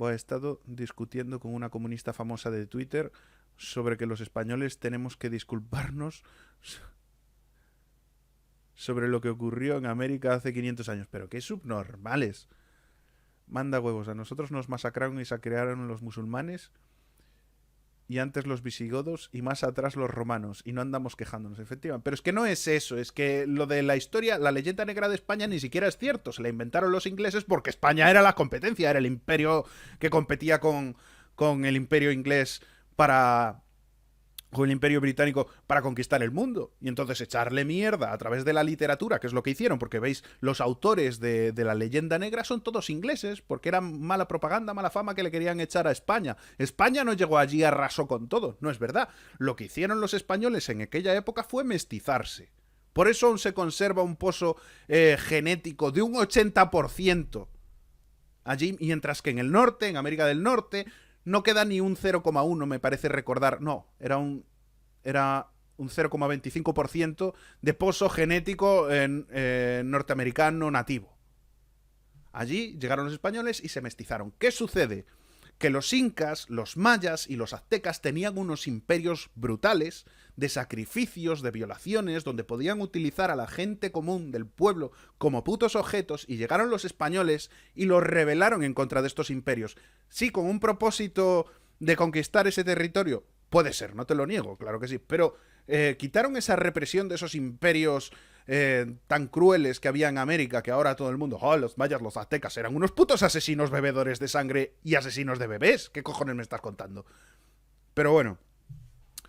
He estado discutiendo con una comunista famosa de Twitter sobre que los españoles tenemos que disculparnos sobre lo que ocurrió en América hace 500 años. Pero qué subnormales. Manda huevos, a nosotros nos masacraron y saquearon los musulmanes y antes los visigodos y más atrás los romanos y no andamos quejándonos, efectivamente. Pero es que no es eso, es que lo de la historia, la leyenda negra de España ni siquiera es cierto. Se la inventaron los ingleses porque España era la competencia, era el imperio que competía con el imperio inglés para... con el imperio británico para conquistar el mundo. Y entonces echarle mierda a través de la literatura, que es lo que hicieron, porque veis, los autores de la leyenda negra son todos ingleses, porque era mala propaganda, mala fama que le querían echar a España. España no llegó allí y arrasó con todo, no es verdad. Lo que hicieron los españoles en aquella época fue mestizarse. Por eso aún se conserva un pozo genético de un 80% allí, mientras que en el norte, en América del Norte, no queda ni un 0,1, me parece recordar. No, era un 0,25% de pozo genético norteamericano nativo. Allí llegaron los españoles y se mestizaron. ¿Qué sucede? Que los incas, los mayas y los aztecas tenían unos imperios brutales de sacrificios, de violaciones, donde podían utilizar a la gente común del pueblo como putos objetos, y llegaron los españoles y los rebelaron en contra de estos imperios. Sí, con un propósito de conquistar ese territorio, puede ser, no te lo niego, claro que sí, pero quitaron esa represión de esos imperios tan crueles que había en América, que ahora todo el mundo, oh, los mayas, los aztecas, eran unos putos asesinos bebedores de sangre y asesinos de bebés. ¿Qué cojones me estás contando? Pero bueno,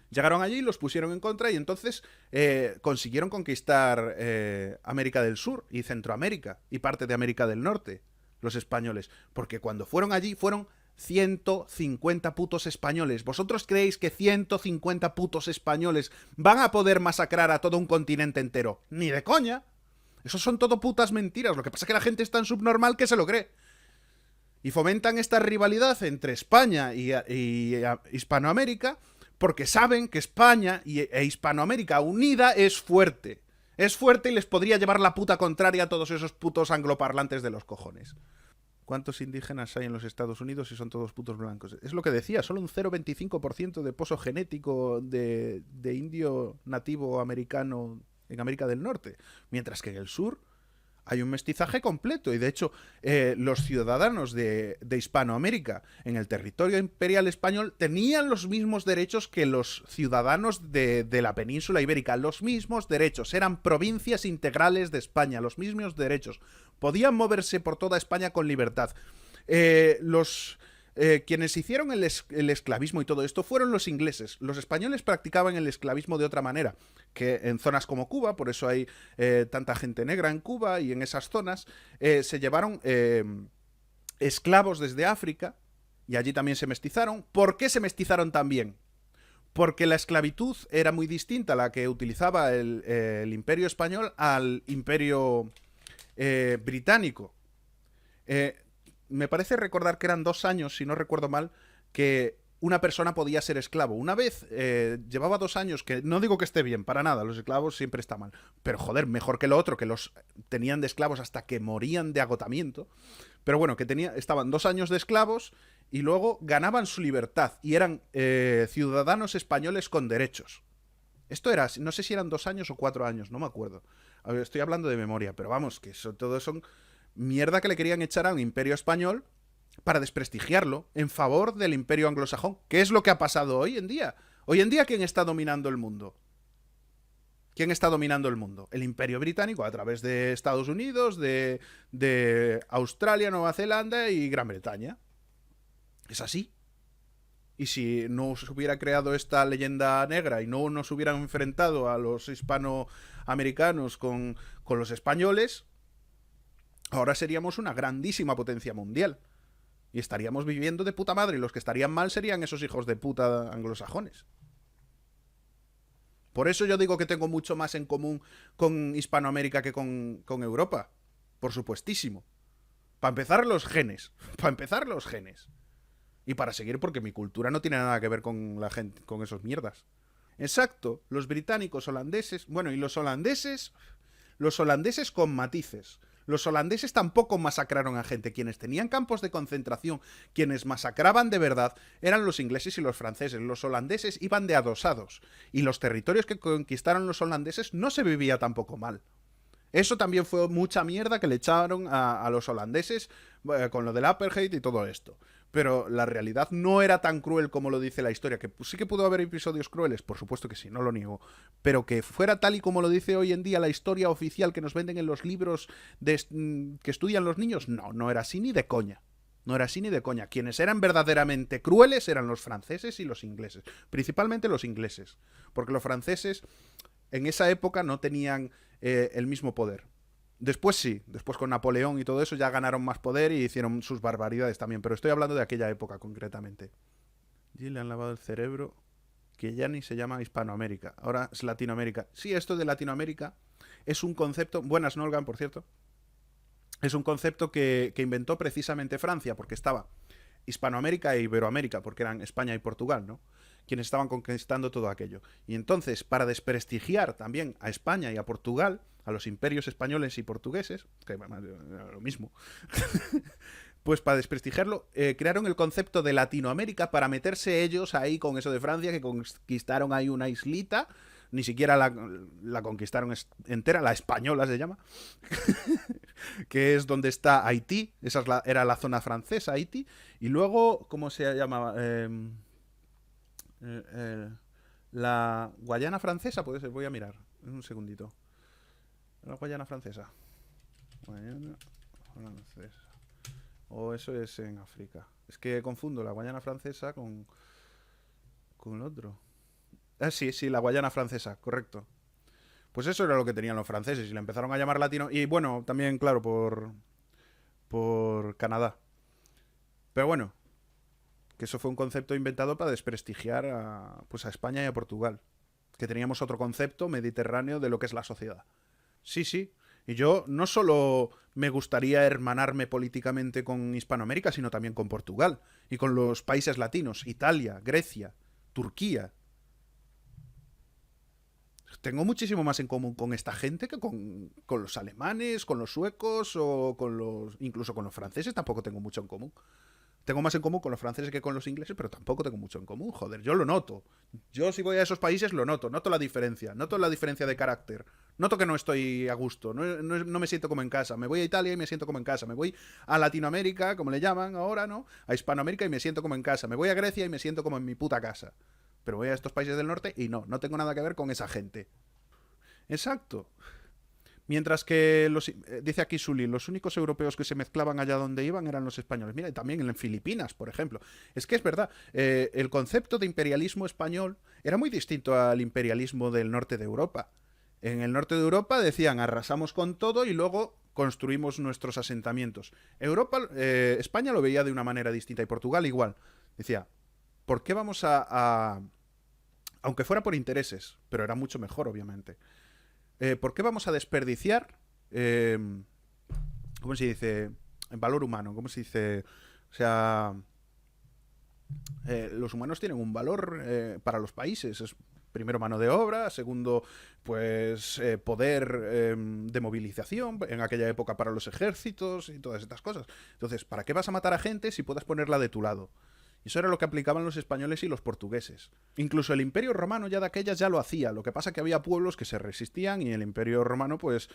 llegaron allí, los pusieron en contra y entonces consiguieron conquistar América del Sur y Centroamérica y parte de América del Norte, los españoles. Porque cuando fueron allí, fueron 150 putos españoles. ¿Vosotros creéis que 150 putos españoles van a poder masacrar a todo un continente entero? Ni de coña. Eso son todo putas mentiras. Lo que pasa es que la gente es tan subnormal que se lo cree. Y fomentan esta rivalidad entre España y Hispanoamérica porque saben que España e Hispanoamérica unida es fuerte. Es fuerte y les podría llevar la puta contraria a todos esos putos angloparlantes de los cojones. ¿Cuántos indígenas hay en los Estados Unidos y son todos putos blancos? Es lo que decía, solo un 0,25% de pozo genético de indio nativo americano en América del Norte. Mientras que en el sur hay un mestizaje completo. Y de hecho, los ciudadanos de Hispanoamérica en el territorio imperial español tenían los mismos derechos que los ciudadanos de la península ibérica. Los mismos derechos. Eran provincias integrales de España. Los mismos derechos. Podían moverse por toda España con libertad. Quienes hicieron el esclavismo y todo esto fueron los ingleses. Los españoles practicaban el esclavismo de otra manera, que en zonas como Cuba, por eso hay tanta gente negra en Cuba y en esas zonas, se llevaron esclavos desde África y allí también se mestizaron. ¿Por qué se mestizaron también? Porque la esclavitud era muy distinta a la que utilizaba el imperio español al imperio británico. Me parece recordar que eran 2 años, si no recuerdo mal, que una persona podía ser esclavo. Una vez llevaba 2 años, que no digo que esté bien, para nada, los esclavos siempre está mal, pero joder, mejor que lo otro, que los tenían de esclavos hasta que morían de agotamiento. Pero bueno, que estaban 2 años de esclavos y luego ganaban su libertad y eran ciudadanos españoles con derechos. Esto era, no sé si eran 2 años o 4 años, no me acuerdo. A ver, estoy hablando de memoria, pero vamos, que eso, todo son mierda que le querían echar a un imperio español para desprestigiarlo en favor del imperio anglosajón. ¿Qué es lo que ha pasado hoy en día? Hoy en día, ¿quién está dominando el mundo? ¿Quién está dominando el mundo? El imperio británico a través de Estados Unidos, de Australia, Nueva Zelanda y Gran Bretaña. Es así. Y si no se hubiera creado esta leyenda negra y no nos hubieran enfrentado a los hispanoamericanos con los españoles, ahora seríamos una grandísima potencia mundial. Y estaríamos viviendo de puta madre. Y los que estarían mal serían esos hijos de puta anglosajones. Por eso yo digo que tengo mucho más en común con Hispanoamérica que con Europa. Por supuestísimo. Para empezar, los genes. Para empezar, los genes. Y para seguir, porque mi cultura no tiene nada que ver con la gente, con esos mierdas. Exacto. Los británicos, holandeses. Bueno, y los holandeses con matices. Los holandeses tampoco masacraron a gente. Quienes tenían campos de concentración, quienes masacraban de verdad, eran los ingleses y los franceses. Los holandeses iban de adosados. Y los territorios que conquistaron los holandeses no se vivía tampoco mal. Eso también fue mucha mierda que le echaron a los holandeses con lo del apartheid y todo esto. Pero la realidad no era tan cruel como lo dice la historia. Que pues, sí que pudo haber episodios crueles, por supuesto que sí, no lo niego. Pero que fuera tal y como lo dice hoy en día la historia oficial que nos venden en los libros que estudian los niños, no, no era así ni de coña. No era así ni de coña. Quienes eran verdaderamente crueles eran los franceses y los ingleses. Principalmente los ingleses. Porque los franceses en esa época no tenían el mismo poder. Después sí, después con Napoleón y todo eso ya ganaron más poder y hicieron sus barbaridades también, pero estoy hablando de aquella época concretamente. Y le han lavado el cerebro, que ya ni se llama Hispanoamérica, ahora es Latinoamérica. Sí, esto de Latinoamérica es un concepto, buenas Nolgan, por cierto, es un concepto que inventó precisamente Francia, porque estaba Hispanoamérica e Iberoamérica, porque eran España y Portugal, ¿no? Quienes estaban conquistando todo aquello. Y entonces, para desprestigiar también a España y a Portugal, a los imperios españoles y portugueses, que era lo mismo, pues para desprestigiarlo, crearon el concepto de Latinoamérica para meterse ellos ahí con eso de Francia, que conquistaron ahí una islita, ni siquiera la conquistaron entera, la española se llama, que es donde está Haití, esa es era la zona francesa, Haití, y luego, ¿cómo se llamaba? La Guayana francesa, puede ser, voy a mirar, un segundito. La Guayana francesa. Guayana francesa. O eso es en África. Es que confundo la Guayana francesa con el otro. Sí, sí, la Guayana francesa, correcto. Pues eso era lo que tenían los franceses y le empezaron a llamar latino. Y bueno, también, claro, por Canadá. Pero bueno, que eso fue un concepto inventado para desprestigiar pues a España y a Portugal. Que teníamos otro concepto mediterráneo de lo que es la sociedad. Sí, sí. Y yo no solo me gustaría hermanarme políticamente con Hispanoamérica, sino también con Portugal y con los países latinos, Italia, Grecia, Turquía. Tengo muchísimo más en común con esta gente que con los alemanes, con los suecos o con los... Incluso con los franceses tampoco tengo mucho en común. Tengo más en común con los franceses que con los ingleses, pero tampoco tengo mucho en común, joder, yo lo noto. Yo si voy a esos países lo noto la diferencia, noto la diferencia de carácter. Noto que no estoy a gusto, no me siento como en casa. Me voy a Italia y me siento como en casa. Me voy a Latinoamérica, como le llaman ahora, ¿no? A Hispanoamérica y me siento como en casa. Me voy a Grecia y me siento como en mi puta casa. Pero voy a estos países del norte y no tengo nada que ver con esa gente. Exacto. Mientras que, dice aquí Sully, los únicos europeos que se mezclaban allá donde iban eran los españoles. Mira, y también en Filipinas, por ejemplo. Es que es verdad, el concepto de imperialismo español era muy distinto al imperialismo del norte de Europa. En el norte de Europa decían, arrasamos con todo y luego construimos nuestros asentamientos. España lo veía de una manera distinta y Portugal igual. Decía, ¿por qué vamos aunque fuera por intereses, pero era mucho mejor, obviamente. ¿Por qué vamos a desperdiciar, ¿cómo se dice? En valor humano, ¿cómo se dice? O sea, los humanos tienen un valor para los países. Es primero mano de obra, segundo, pues poder de movilización en aquella época para los ejércitos y todas estas cosas. Entonces, ¿para qué vas a matar a gente si puedes ponerla de tu lado? Y eso era lo que aplicaban los españoles y los portugueses. Incluso el Imperio Romano ya de aquellas ya lo hacía. Lo que pasa que había pueblos que se resistían y el Imperio Romano pues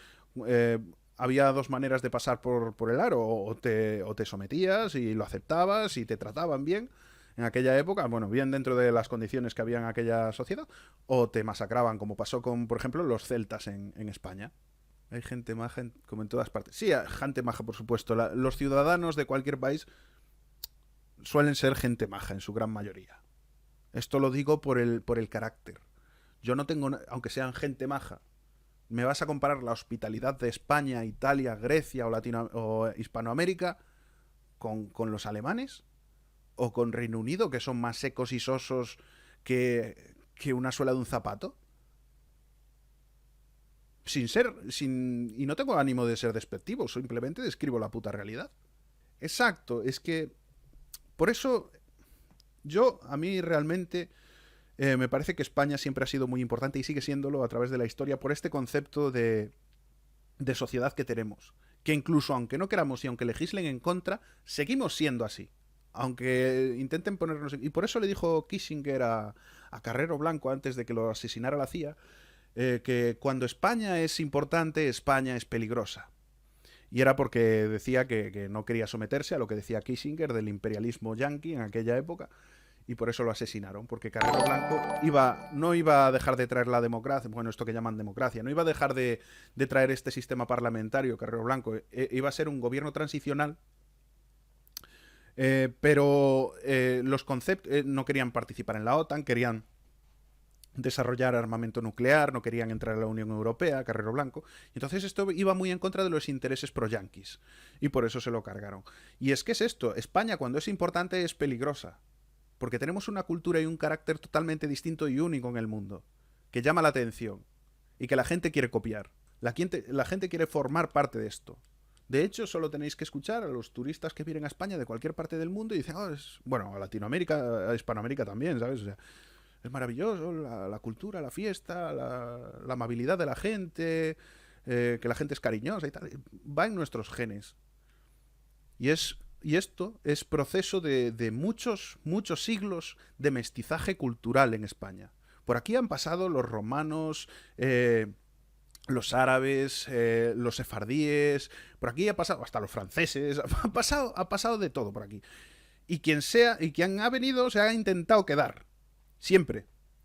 había dos maneras de pasar por el aro. O te sometías y lo aceptabas y te trataban bien en aquella época, bueno, bien dentro de las condiciones que había en aquella sociedad, o te masacraban, como pasó con, por ejemplo, los celtas en España. Hay gente maja como en todas partes. Sí, gente maja, por supuesto. Los ciudadanos de cualquier país suelen ser gente maja en su gran mayoría. Esto lo digo por el carácter. Yo no tengo, aunque sean gente maja, ¿me vas a comparar la hospitalidad de España, Italia, Grecia o Hispanoamérica con los alemanes? ¿O con Reino Unido, que son más secos y sosos que una suela de un zapato? Y no tengo ánimo de ser despectivo, simplemente describo la puta realidad. Exacto, es que por eso, a mí realmente me parece que España siempre ha sido muy importante y sigue siéndolo a través de la historia por este concepto de sociedad que tenemos. que incluso aunque no queramos y aunque legislen en contra, seguimos siendo así. Aunque intenten ponernos... Y por eso le dijo Kissinger a Carrero Blanco antes de que lo asesinara la CIA, que cuando España es importante, España es peligrosa. Y era porque decía que no quería someterse a lo que decía Kissinger del imperialismo yanqui en aquella época, y por eso lo asesinaron, porque Carrero Blanco no iba a dejar de traer la democracia, bueno, esto que llaman democracia, no iba a dejar de traer este sistema parlamentario, Carrero Blanco, iba a ser un gobierno transicional, pero los conceptos no querían participar en la OTAN, querían desarrollar armamento nuclear, no querían entrar a la Unión Europea, Carrero Blanco, y entonces esto iba muy en contra de los intereses pro-yanquis, y por eso se lo cargaron. Y es que es esto, España cuando es importante es peligrosa, porque tenemos una cultura y un carácter totalmente distinto y único en el mundo, que llama la atención, y que la gente quiere copiar, la gente quiere formar parte de esto. De hecho, solo tenéis que escuchar a los turistas que vienen a España de cualquier parte del mundo y dicen, oh, bueno, a Latinoamérica, a Hispanoamérica también, ¿sabes? O sea, es maravilloso, la cultura, la fiesta, la amabilidad de la gente, que la gente es cariñosa y tal. Va en nuestros genes. Y esto es proceso de muchos, muchos siglos de mestizaje cultural en España. Por aquí han pasado los romanos, los árabes, los sefardíes, por aquí ha pasado hasta los franceses, ha pasado de todo por aquí. Y quien ha venido se ha intentado quedar. Siempre.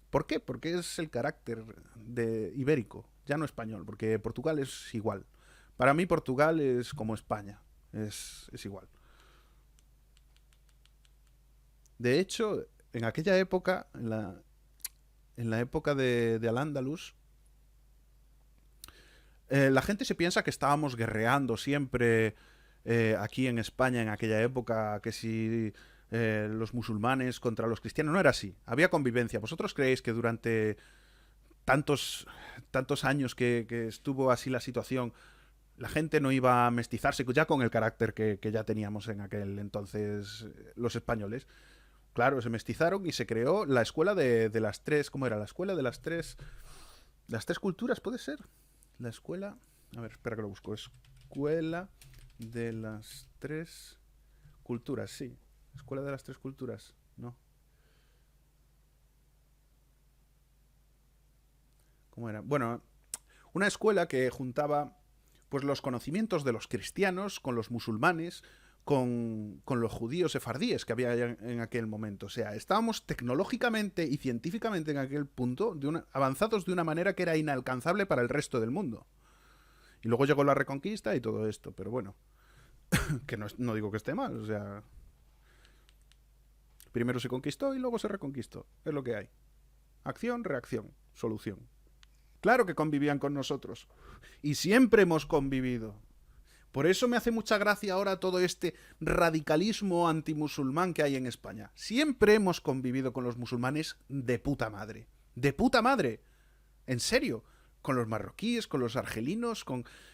¿Por qué? Porque es el carácter de ibérico, ya no español, porque Portugal es igual. Para mí Portugal es como España, es igual. De hecho, en aquella época, en la época de Al-Ándalus, la gente se piensa que estábamos guerreando siempre aquí en España en aquella época, que si los musulmanes contra los cristianos. No era así, había convivencia. ¿Vosotros creéis que durante tantos, tantos años que estuvo así la situación, la gente no iba a mestizarse ya con el carácter que ya teníamos en aquel entonces los españoles? Claro, se mestizaron y se creó la escuela de las tres, ¿cómo era? La escuela de las tres culturas, ¿puede ser? La escuela, a ver, espera que lo busco, escuela de las tres culturas, sí. Escuela de las tres culturas, no. ¿Cómo era? Bueno, una escuela que juntaba pues los conocimientos de los cristianos con los musulmanes, con los judíos sefardíes que había en aquel momento. O sea, estábamos tecnológicamente y científicamente en aquel punto avanzados de una manera que era inalcanzable para el resto del mundo. Y luego llegó la Reconquista y todo esto, pero bueno, que no digo que esté mal, o sea, primero se conquistó y luego se reconquistó, es lo que hay. Acción, reacción, solución. Claro que convivían con nosotros. Y siempre hemos convivido. Por eso me hace mucha gracia ahora todo este radicalismo antimusulmán que hay en España. Siempre hemos convivido con los musulmanes de puta madre. De puta madre. En serio. Con los marroquíes, con los argelinos,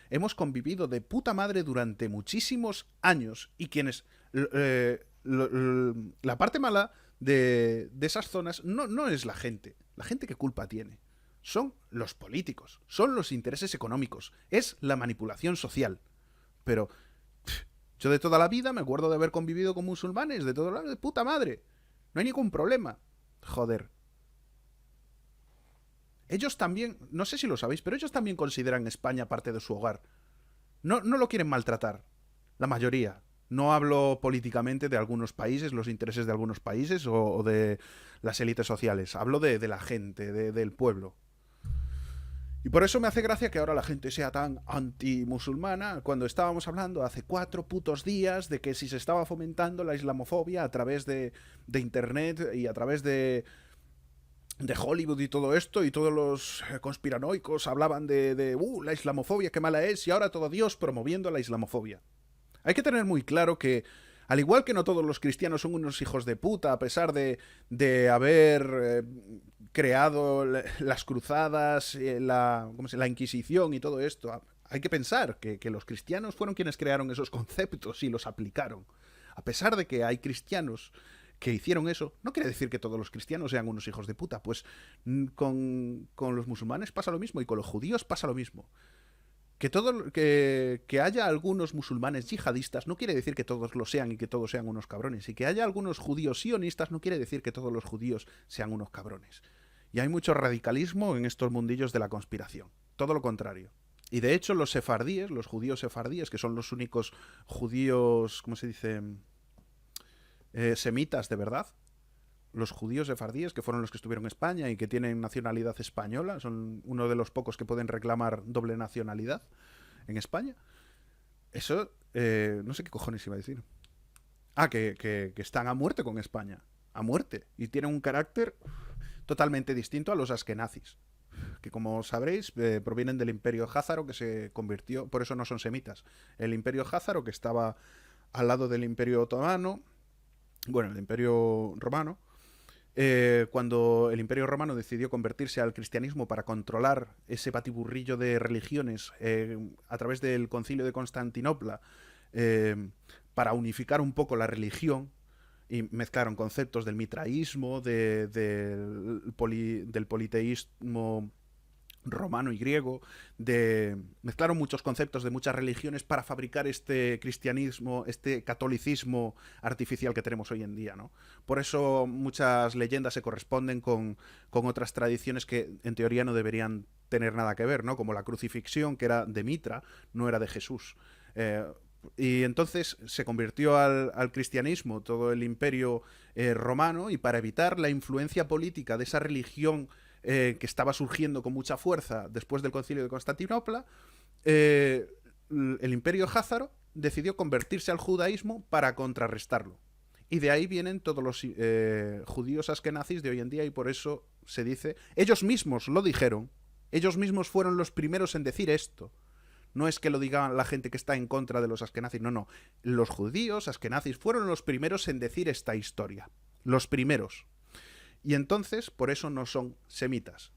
hemos convivido de puta madre durante muchísimos años. Y quienes... la parte mala de esas zonas no es la gente. La gente, ¿qué culpa tiene? Son los políticos, son los intereses económicos, es la manipulación social. Pero yo de toda la vida me acuerdo de haber convivido con musulmanes, de todo lado, de puta madre. No hay ningún problema. Joder. Ellos también, no sé si lo sabéis, pero ellos también consideran España parte de su hogar. No lo quieren maltratar. La mayoría. No hablo políticamente de algunos países, los intereses de algunos países o de las élites sociales. Hablo de la gente, del pueblo. Y por eso me hace gracia que ahora la gente sea tan anti-musulmana, cuando estábamos hablando hace 4 putos días de que si se estaba fomentando la islamofobia a través de internet y a través de Hollywood y todo esto, y todos los conspiranoicos hablaban de la islamofobia, qué mala es, y ahora todo Dios promoviendo la islamofobia. Hay que tener muy claro que, al igual que no todos los cristianos son unos hijos de puta, a pesar de haber creado las cruzadas, la Inquisición y todo esto, hay que pensar que los cristianos fueron quienes crearon esos conceptos y los aplicaron. A pesar de que hay cristianos que hicieron eso, no quiere decir que todos los cristianos sean unos hijos de puta. Pues con los musulmanes pasa lo mismo y con los judíos pasa lo mismo. Que haya algunos musulmanes yihadistas no quiere decir que todos lo sean y que todos sean unos cabrones. Y que haya algunos judíos sionistas no quiere decir que todos los judíos sean unos cabrones. Y hay mucho radicalismo en estos mundillos de la conspiración. Todo lo contrario. Y de hecho los sefardíes, los judíos sefardíes, que son los únicos judíos, ¿cómo se dice? Semitas de verdad. Los judíos sefardíes, que fueron los que estuvieron en España y que tienen nacionalidad española, son uno de los pocos que pueden reclamar doble nacionalidad en España. Eso, no sé qué cojones iba a decir. Ah, que están a muerte con España. A muerte. Y tienen un carácter totalmente distinto a los askenazis. Que como sabréis, provienen del imperio házaro que se convirtió, por eso no son semitas. El imperio házaro que estaba al lado del imperio otomano, bueno, el imperio romano, cuando el Imperio Romano decidió convertirse al cristianismo para controlar ese batiburrillo de religiones a través del Concilio de Constantinopla, para unificar un poco la religión, y mezclaron conceptos del mitraísmo, del politeísmo romano y griego, mezclaron muchos conceptos de muchas religiones para fabricar este cristianismo, este catolicismo artificial que tenemos hoy en día, ¿no? Por eso muchas leyendas se corresponden con otras tradiciones que en teoría no deberían tener nada que ver, ¿no? Como la crucifixión, que era de Mitra, no era de Jesús. Y entonces se convirtió al cristianismo todo el imperio romano, y para evitar la influencia política de esa religión que estaba surgiendo con mucha fuerza después del Concilio de Constantinopla, el imperio házaro decidió convertirse al judaísmo para contrarrestarlo. Y de ahí vienen todos los judíos askenazis de hoy en día, y por eso se dice, ellos mismos lo dijeron, ellos mismos fueron los primeros en decir esto. No es que lo diga la gente que está en contra de los askenazis, no, no. Los judíos askenazis fueron los primeros en decir esta historia. Los primeros. Y entonces, por eso no son semitas.